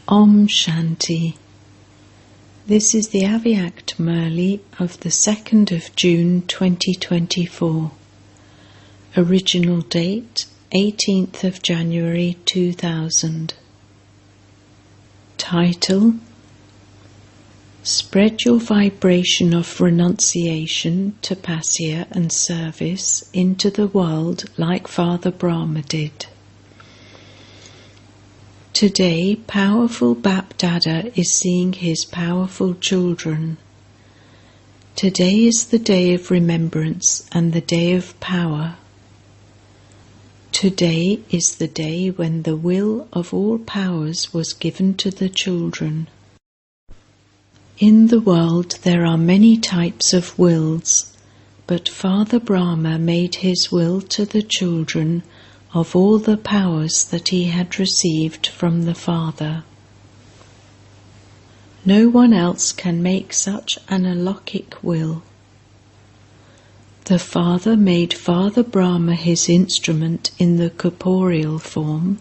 Om Shanti. This is the Avyakt Murli of the 2nd of June 2024. Original date 18th of January 2000. Title: Spread your vibration of renunciation, tapasya and service into the world like Father Brahma did. Today, powerful Bap Dada is seeing his powerful children. Today is the day of remembrance and the day of power. Today is the day when the will of all powers was given to the children. In the world there are many types of wills, but Father Brahma made his will to the children of all the powers that he had received from the Father. No one else can make such an alokik will. The Father made Father Brahma his instrument in the corporeal form,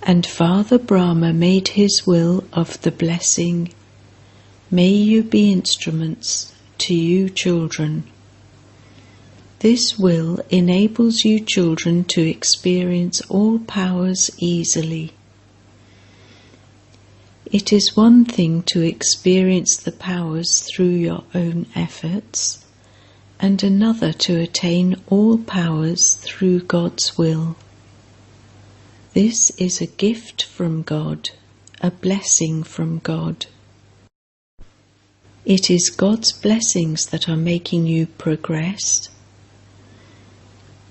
and Father Brahma made his will of the blessing, "May you be instruments to you children." This will enables you children to experience all powers easily. It is one thing to experience the powers through your own efforts, and another to attain all powers through God's will. This is a gift from God, a blessing from God. It is God's blessings that are making you progress.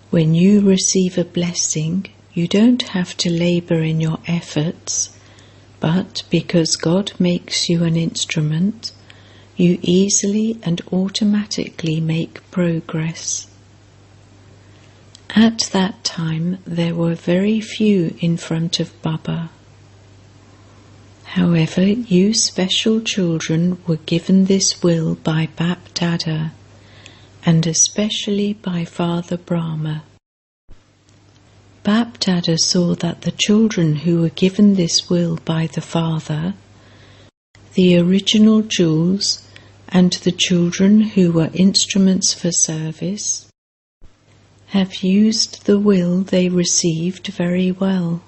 When you receive a blessing, you don't have to labor in your efforts, but because God makes you an instrument, you easily and automatically make progress. At that time, there were very few in front of Baba. However, you special children were given this will by Bap Dada, and especially by Father Brahma. Bap Dada saw that the children who were given this will by the Father, the original jewels, and the children who were instruments for service, have used the will they received very well.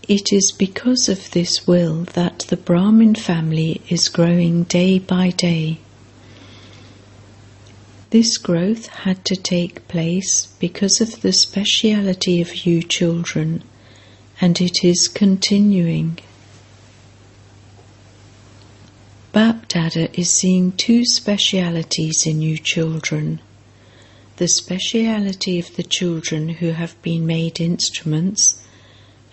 It is because of this will that the Brahmin family is growing day by day. This growth had to take place because of the speciality of you children, and it is continuing. Bap Dada is seeing two specialities in you children: the speciality of the children who have been made instruments,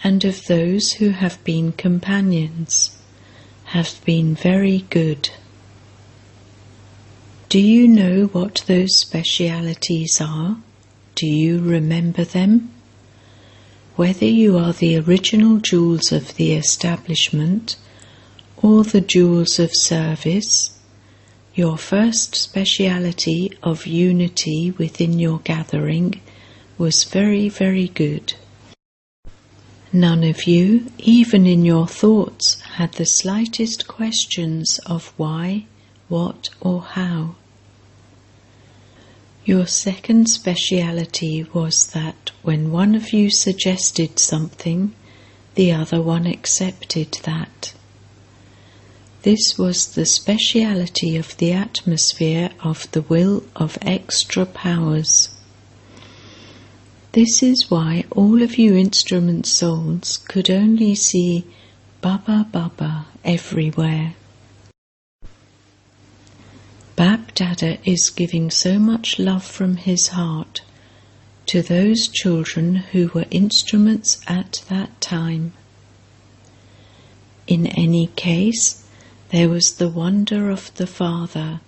and of those who have been companions, have been very good. Do you know what those specialities are? Do you remember them? Whether you are the original jewels of the establishment or the jewels of service, your first speciality of unity within your gathering was very, very good. None of you, even in your thoughts, had the slightest questions of why, what or how. Your second speciality was that when one of you suggested something, the other one accepted that. This was the speciality of the atmosphere of the will of extra powers. This is why all of you instrument souls could only see Baba Baba everywhere. Bap Dada is giving so much love from his heart to those children who were instruments at that time. In any case, there was the wonder of the Father,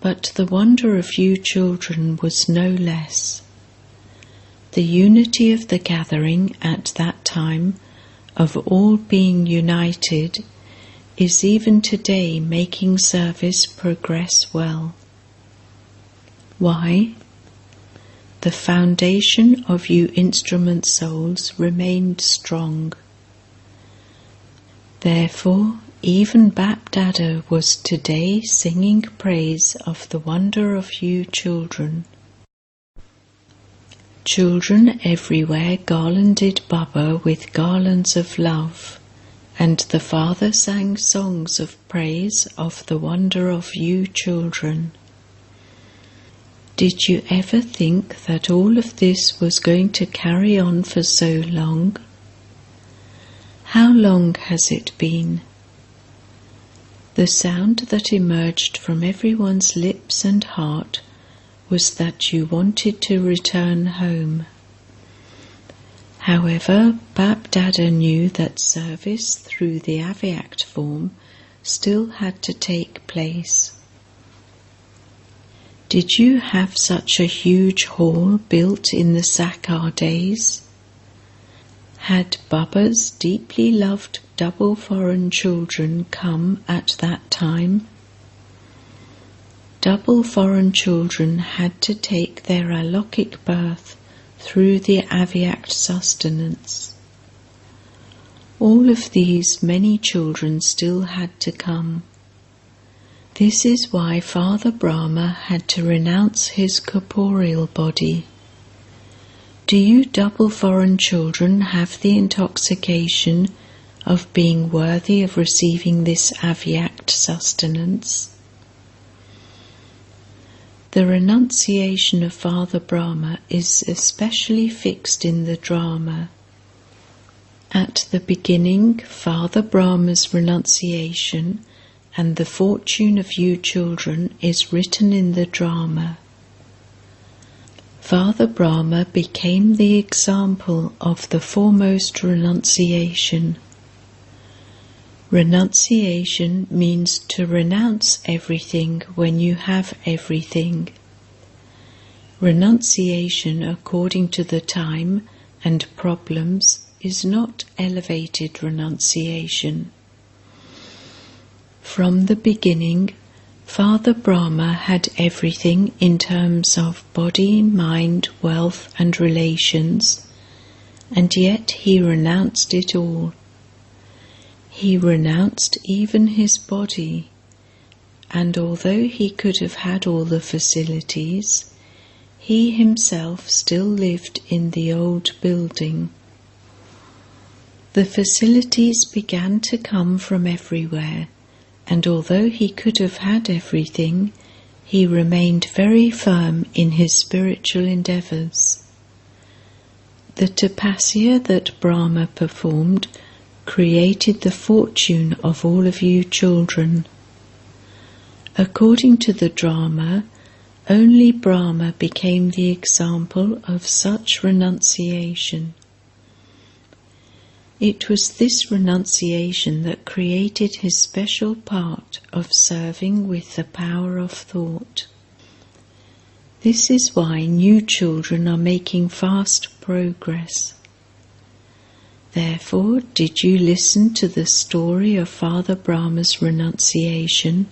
but the wonder of you children was no less. The unity of the gathering at that time, of all being united, is even today making service progress well. Why? The foundation of you instrument souls remained strong. Therefore, even Bap-Dada was today singing praise of the wonder of you children. Children everywhere garlanded Baba with garlands of love, and the Father sang songs of praise of the wonder of you children. Did you ever think that all of this was going to carry on for so long? How long has it been? The sound that emerged from everyone's lips and heart was that you wanted to return home. However, Bap-Dada knew that service through the Avyakt form still had to take place. Did you have such a huge hall built in the Sakar days? Had Baba's deeply loved double foreign children come at that time? Double foreign children had to take their alokik birth through the Avyakt sustenance. All of these many children still had to come. This is why Father Brahma had to renounce his corporeal body. Do you double foreign children have the intoxication of being worthy of receiving this Avyakt sustenance? The renunciation of Father Brahma is especially fixed in the drama. At the beginning, Father Brahma's renunciation and the fortune of you children is written in the drama. Father Brahma became the example of the foremost renunciation. Renunciation means to renounce everything when you have everything. Renunciation according to the time and problems is not elevated renunciation. From the beginning, Father Brahma had everything in terms of body, mind, wealth and relations, and yet he renounced it all. He renounced even his body, and although he could have had all the facilities, he himself still lived in the old building. The facilities began to come from everywhere, and although he could have had everything, he remained very firm in his spiritual endeavours. The tapasya that Brahma performed created the fortune of all of you children. According to the drama, only Brahma became the example of such renunciation. It was this renunciation that created his special part of serving with the power of thought. This is why new children are making fast progress. Therefore, did you listen to the story of Father Brahma's renunciation?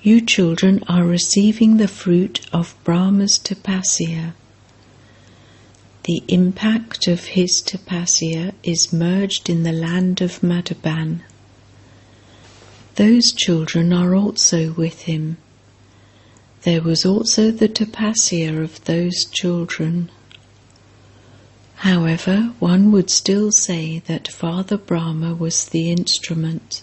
You children are receiving the fruit of Brahma's tapasya. The impact of his tapasya is merged in the land of Madhaban. Those children are also with him. There was also the tapasya of those children. However, one would still say that Father Brahma was the instrument.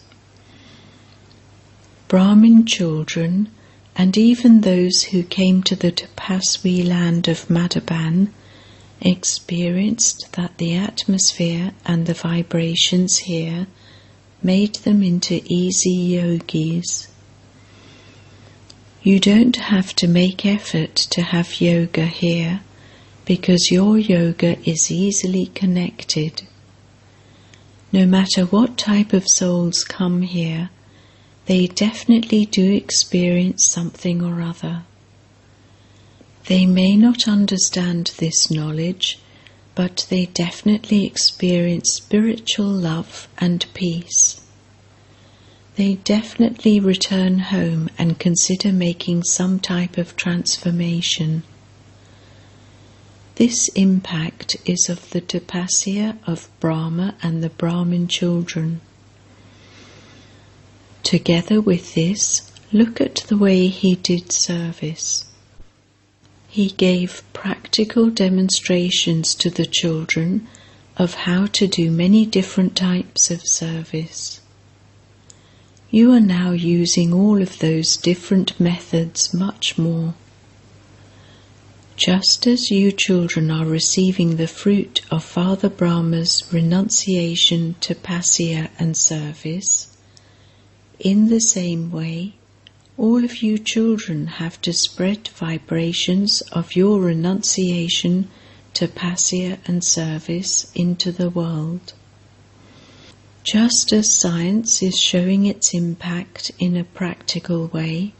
Brahmin children, and even those who came to the Tapaswi land of Madhaban, experienced that the atmosphere and the vibrations here made them into easy yogis. You don't have to make effort to have yoga here, because your yoga is easily connected. No matter what type of souls come here, they definitely do experience something or other. They may not understand this knowledge, but they definitely experience spiritual love and peace. They definitely return home and consider making some type of transformation. This impact is of the tapasya of Brahma and the Brahmin children. Together with this, look at the way he did service. He gave practical demonstrations to the children of how to do many different types of service. You are now using all of those different methods much more. Just as you children are receiving the fruit of Father Brahma's renunciation, tapasya and service, in the same way, all of you children have to spread vibrations of your renunciation, tapasya and service into the world. Just as science is showing its impact in a practical way,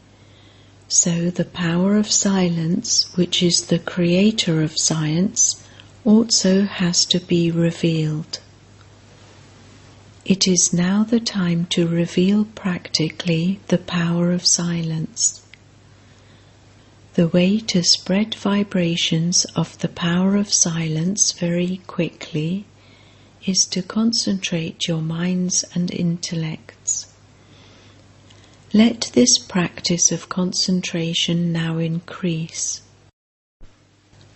so the power of silence, which is the creator of science, also has to be revealed. It is now the time to reveal practically the power of silence. The way to spread vibrations of the power of silence very quickly is to concentrate your minds and intellects. Let this practice of concentration now increase.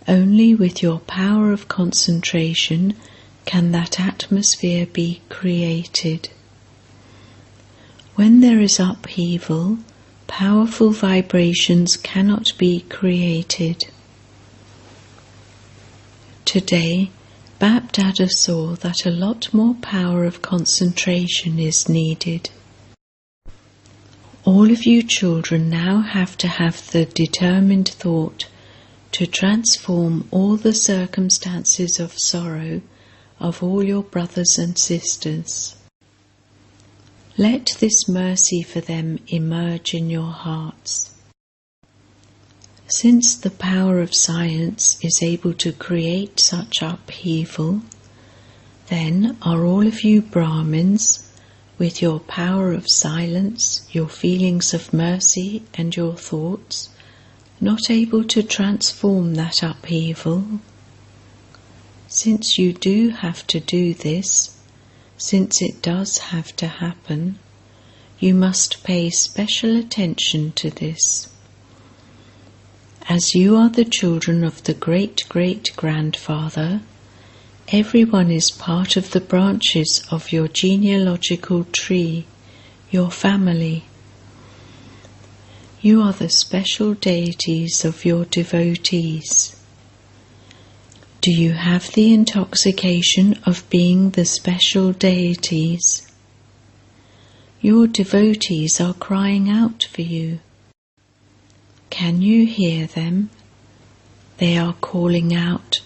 Only with your power of concentration can that atmosphere be created. When there is upheaval, powerful vibrations cannot be created. Today, Bap Dada saw that a lot more power of concentration is needed. All of you children now have to have the determined thought to transform all the circumstances of sorrow of all your brothers and sisters. Let this mercy for them emerge in your hearts. Since the power of science is able to create such upheaval, then are all of you Brahmins, with your power of silence, your feelings of mercy and your thoughts, not able to transform that upheaval? Since you do have to do this, since it does have to happen, you must pay special attention to this. As you are the children of the great-great-grandfather, everyone is part of the branches of your genealogical tree, your family. You are the special deities of your devotees. Do you have the intoxication of being the special deities? Your devotees are crying out for you. Can you hear them? They are calling out,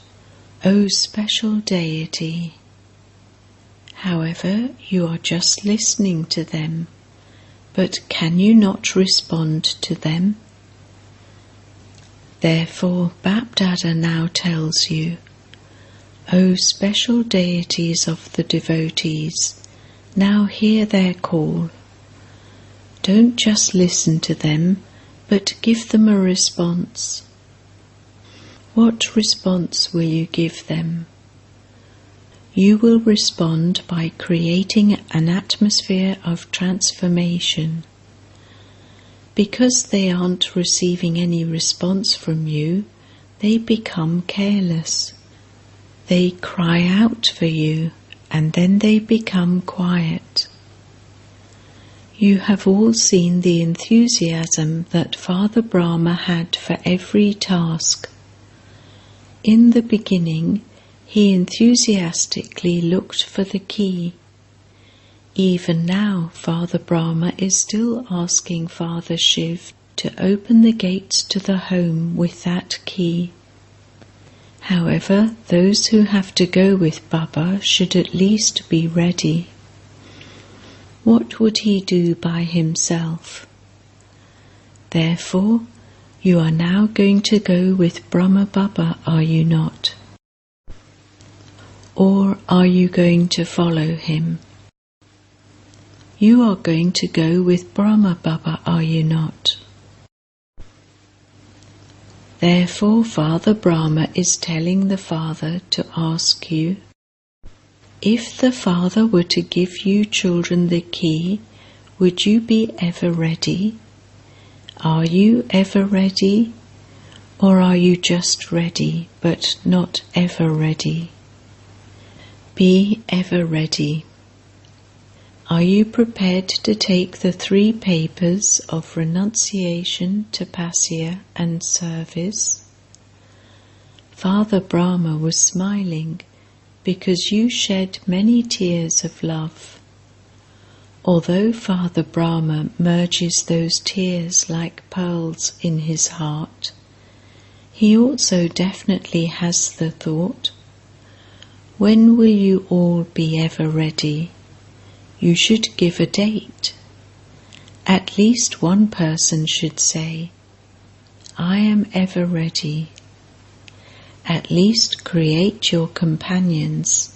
"O special deity." However, you are just listening to them, but can you not respond to them? Therefore, Bap Dada now tells you, O special deities of the devotees, now hear their call. Don't just listen to them, but give them a response. What response will you give them? You will respond by creating an atmosphere of transformation. Because they aren't receiving any response from you, they become careless. They cry out for you, and then they become quiet. You have all seen the enthusiasm that Father Brahma had for every task. In the beginning, he enthusiastically looked for the key. Even now, Father Brahma is still asking Father Shiv to open the gates to the home with that key. However, those who have to go with Baba should at least be ready. What would he do by himself? Therefore, you are now going to go with Brahma Baba, are you not? Or are you going to follow him? You are going to go with Brahma Baba, are you not? Therefore, Father Brahma is telling the Father to ask you, if the Father were to give you children the key, would you be ever ready? Are you ever ready? Or are you just ready, but not ever ready? Be ever ready. Are you prepared to take the 3 papers of renunciation, tapasya and service? Father Brahma was smiling because you shed many tears of love. Although Father Brahma merges those tears like pearls in his heart, he also definitely has the thought, when will you all be ever ready? You should give a date. At least one person should say, I am ever ready. At least create your companions.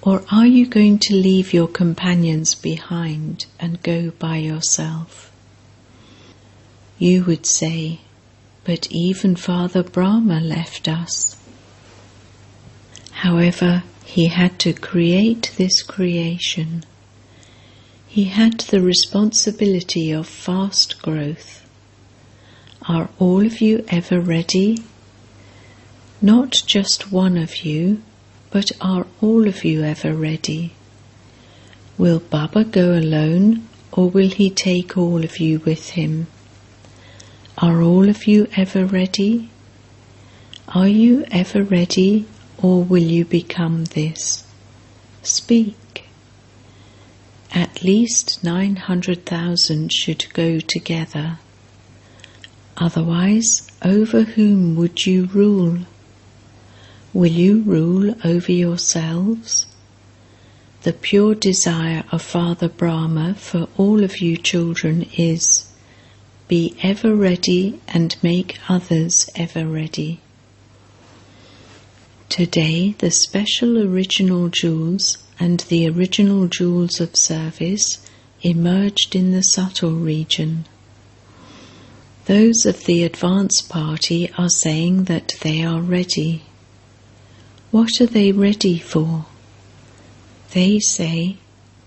Or are you going to leave your companions behind and go by yourself? You would say, but even Father Brahma left us. However, he had to create this creation. He had the responsibility of fast growth. Are all of you ever ready? Not just one of you, but are all of you ever ready? Will Baba go alone, or will he take all of you with him? Are all of you ever ready? Are you ever ready, or will you become this? Speak. At least 900,000 should go together. Otherwise, over whom would you rule? Will you rule over yourselves? The pure desire of Father Brahma for all of you children is, be ever ready and make others ever ready. Today, the special original jewels and the original jewels of service emerged in the subtle region. Those of the advance party are saying that they are ready. What are they ready for? They say,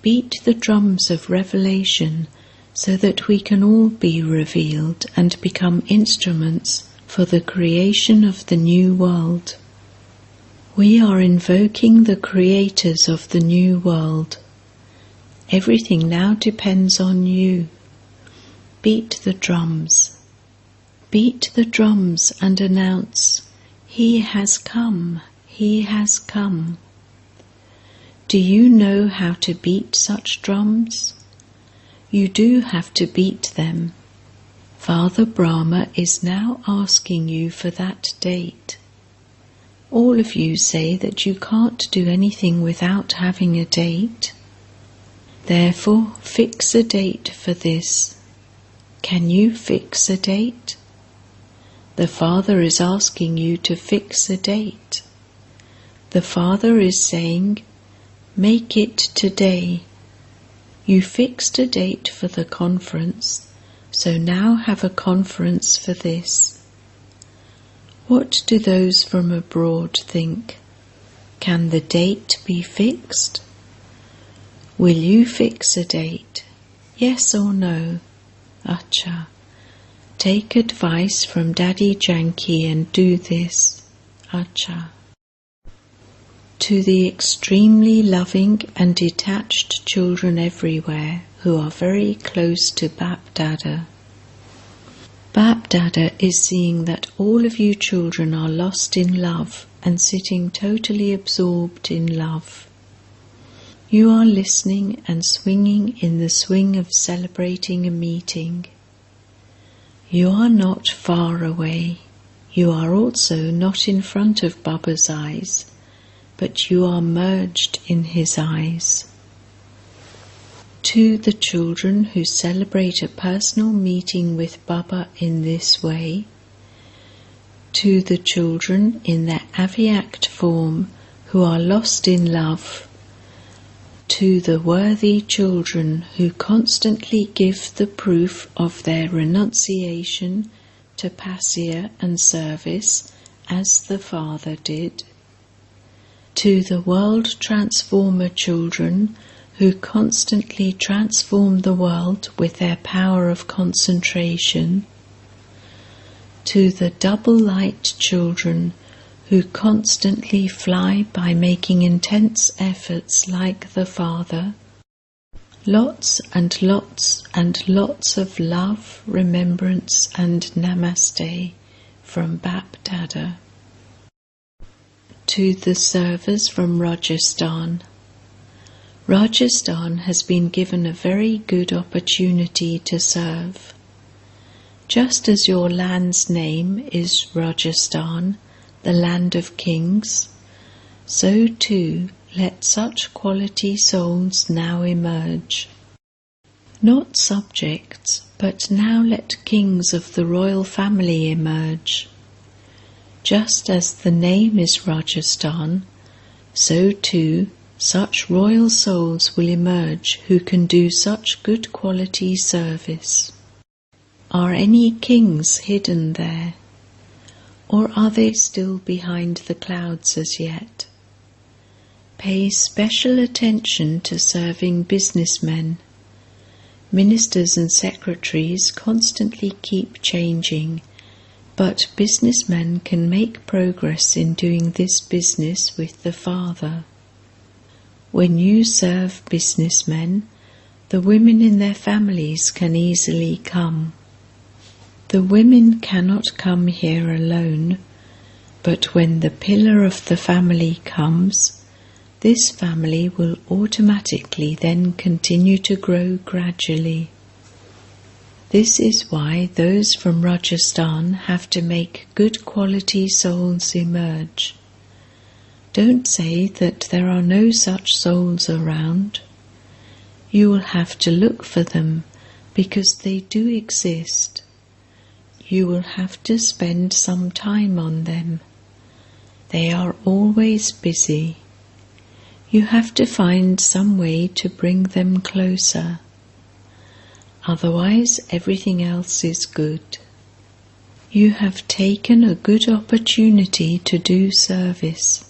beat the drums of revelation so that we can all be revealed and become instruments for the creation of the new world. We are invoking the creators of the new world. Everything now depends on you. Beat the drums. Beat the drums and announce, He has come, He has come. Do you know how to beat such drums? You do have to beat them. Father Brahma is now asking you for that date. All of you say that you can't do anything without having a date. Therefore, fix a date for this. Can you fix a date? The Father is asking you to fix a date. The Father is saying, make it today. You fixed a date for the conference, so now have a conference for this. What do those from abroad think? Can the date be fixed? Will you fix a date? Yes or no? Acha. Take advice from Daddy Janki and do this. Acha. To the extremely loving and detached children everywhere who are very close to Bap Dada. Bap Dada is seeing that all of you children are lost in love and sitting totally absorbed in love. You are listening and swinging in the swing of celebrating a meeting. You are not far away. You are also not in front of Baba's eyes, but you are merged in his eyes. To the children who celebrate a personal meeting with Baba in this way, to the children in their avyact form who are lost in love, to the worthy children who constantly give the proof of their renunciation, tapasya and service as the Father did. To the world transformer children who constantly transform the world with their power of concentration. To the double light children who constantly fly by making intense efforts like the Father. Lots and lots and lots of love, remembrance and namaste from Bap Dada. To the servers from Rajasthan. Rajasthan has been given a very good opportunity to serve. Just as your land's name is Rajasthan, the land of kings, so too let such quality souls now emerge. Not subjects, but now let kings of the royal family emerge. Just as the name is Rajasthan, so too such royal souls will emerge who can do such good quality service. Are any kings hidden there? Or are they still behind the clouds as yet? Pay special attention to serving businessmen. Ministers and secretaries constantly keep changing, but businessmen can make progress in doing this business with the Father. When you serve businessmen, the women in their families can easily come. The women cannot come here alone, but when the pillar of the family comes, this family will automatically then continue to grow gradually. This is why those from Rajasthan have to make good quality souls emerge. Don't say that there are no such souls around. You will have to look for them because they do exist. You will have to spend some time on them. They are always busy. You have to find some way to bring them closer. Otherwise, everything else is good. You have taken a good opportunity to do service.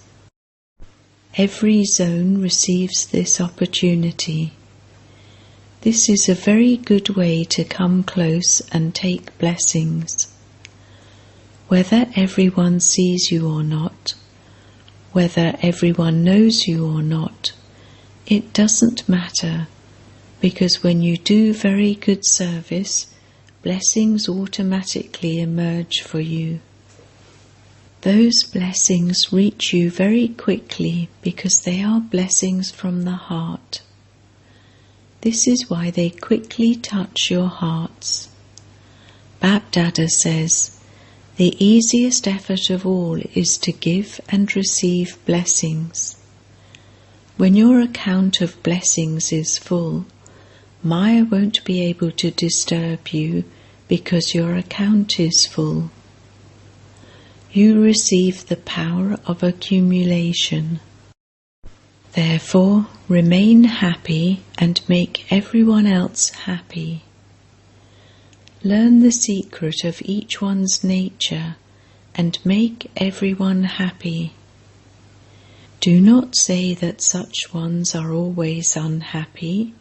Every zone receives this opportunity. This is a very good way to come close and take blessings. Whether everyone sees you or not, whether everyone knows you or not, it doesn't matter, because when you do very good service, blessings automatically emerge for you. Those blessings reach you very quickly because they are blessings from the heart. This is why they quickly touch your hearts. Bap Dada says, the easiest effort of all is to give and receive blessings. When your account of blessings is full, Maya won't be able to disturb you because your account is full. You receive the power of accumulation. Therefore, remain happy and make everyone else happy. Learn the secret of each one's nature and make everyone happy. Do not say that such ones are always unhappy.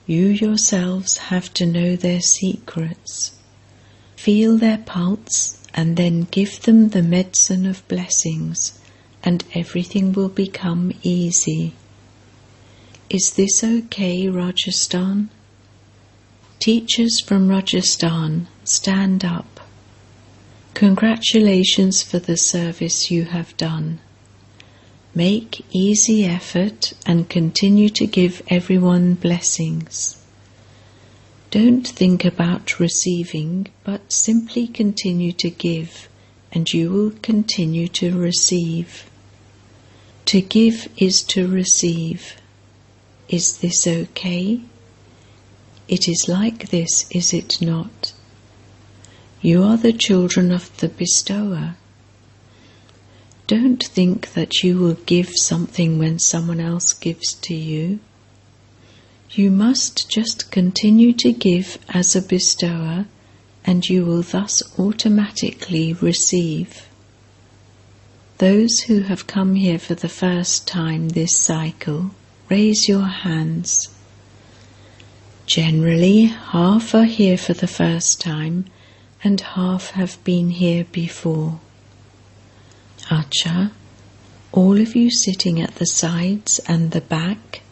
You yourselves have to know their secrets. Feel their pulse and then give them the medicine of blessings, and everything will become easy. Is this okay, Rajasthan? Teachers from Rajasthan, stand up. Congratulations for the service you have done. Make easy effort and continue to give everyone blessings. Don't think about receiving, but simply continue to give, and you will continue to receive. To give is to receive. Is this okay? It is like this, is it not? You are the children of the bestower. Don't think that you will give something when someone else gives to you. You must just continue to give as a bestower, and you will thus automatically receive. Those who have come here for the first time this cycle, raise your hands. Generally, half are here for the first time and half have been here before. Acha, all of you sitting at the sides and the back,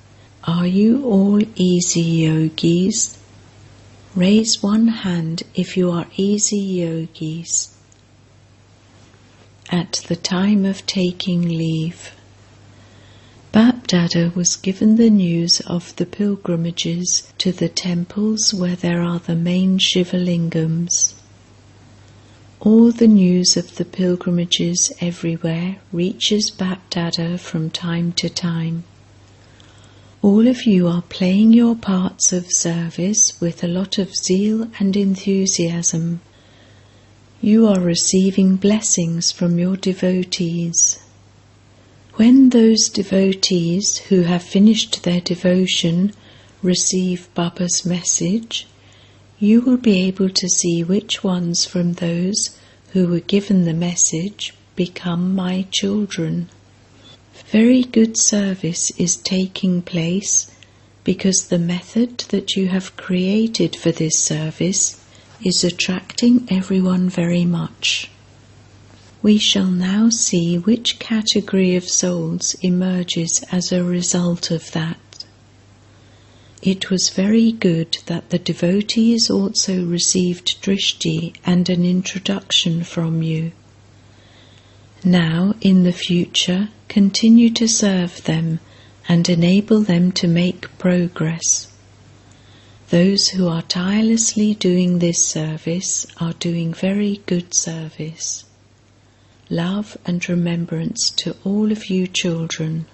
are you all easy yogis? Raise one hand if you are easy yogis. At the time of taking leave, Bap-Dada was given the news of the pilgrimages to the temples where there are the main Shivalingams. All the news of the pilgrimages everywhere reaches Bap-Dada from time to time. All of you are playing your parts of service with a lot of zeal and enthusiasm. You are receiving blessings from your devotees. When those devotees who have finished their devotion receive Baba's message, you will be able to see which ones from those who were given the message become my children. Very good service is taking place because the method that you have created for this service is attracting everyone very much. We shall now see which category of souls emerges as a result of that. It was very good that the devotees also received drishti and an introduction from you. Now, in the future, continue to serve them and enable them to make progress. Those who are tirelessly doing this service are doing very good service. Love and remembrance to all of you children.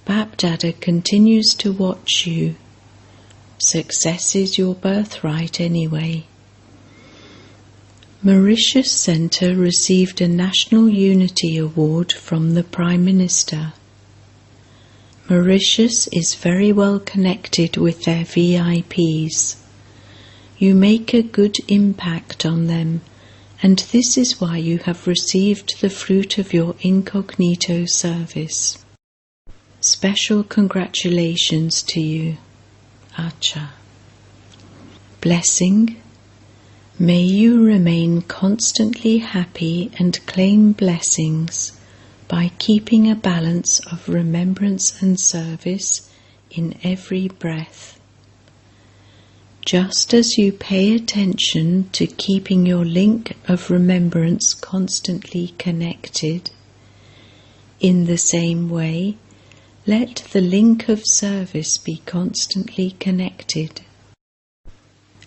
Bap-Dada continues to watch you. Success is your birthright anyway. Mauritius Centre received a National Unity Award from the Prime Minister. Mauritius is very well connected with their VIPs. You make a good impact on them, and this is why you have received the fruit of your incognito service. Special congratulations to you. Acha. Blessing. May you remain constantly happy and claim blessings by keeping a balance of remembrance and service in every breath. Just as you pay attention to keeping your link of remembrance constantly connected, in the same way, let the link of service be constantly connected.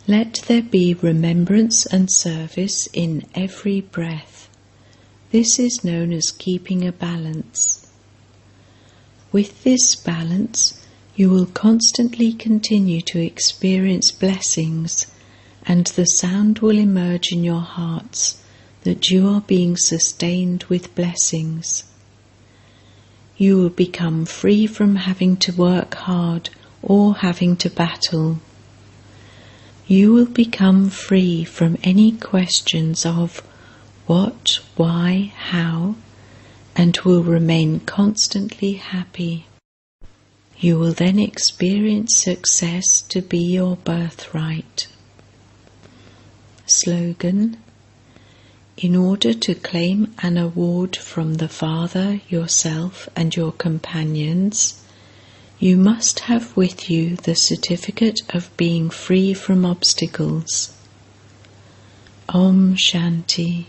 Let there be remembrance and service in every breath. This is known as keeping a balance. With this balance, you will constantly continue to experience blessings, and the sound will emerge in your hearts that you are being sustained with blessings. You will become free from having to work hard or having to battle. You will become free from any questions of what, why, how, and will remain constantly happy. You will then experience success to be your birthright. Slogan: in order to claim an award from the Father, yourself, and your companions, you must have with you the certificate of being free from obstacles. Om Shanti.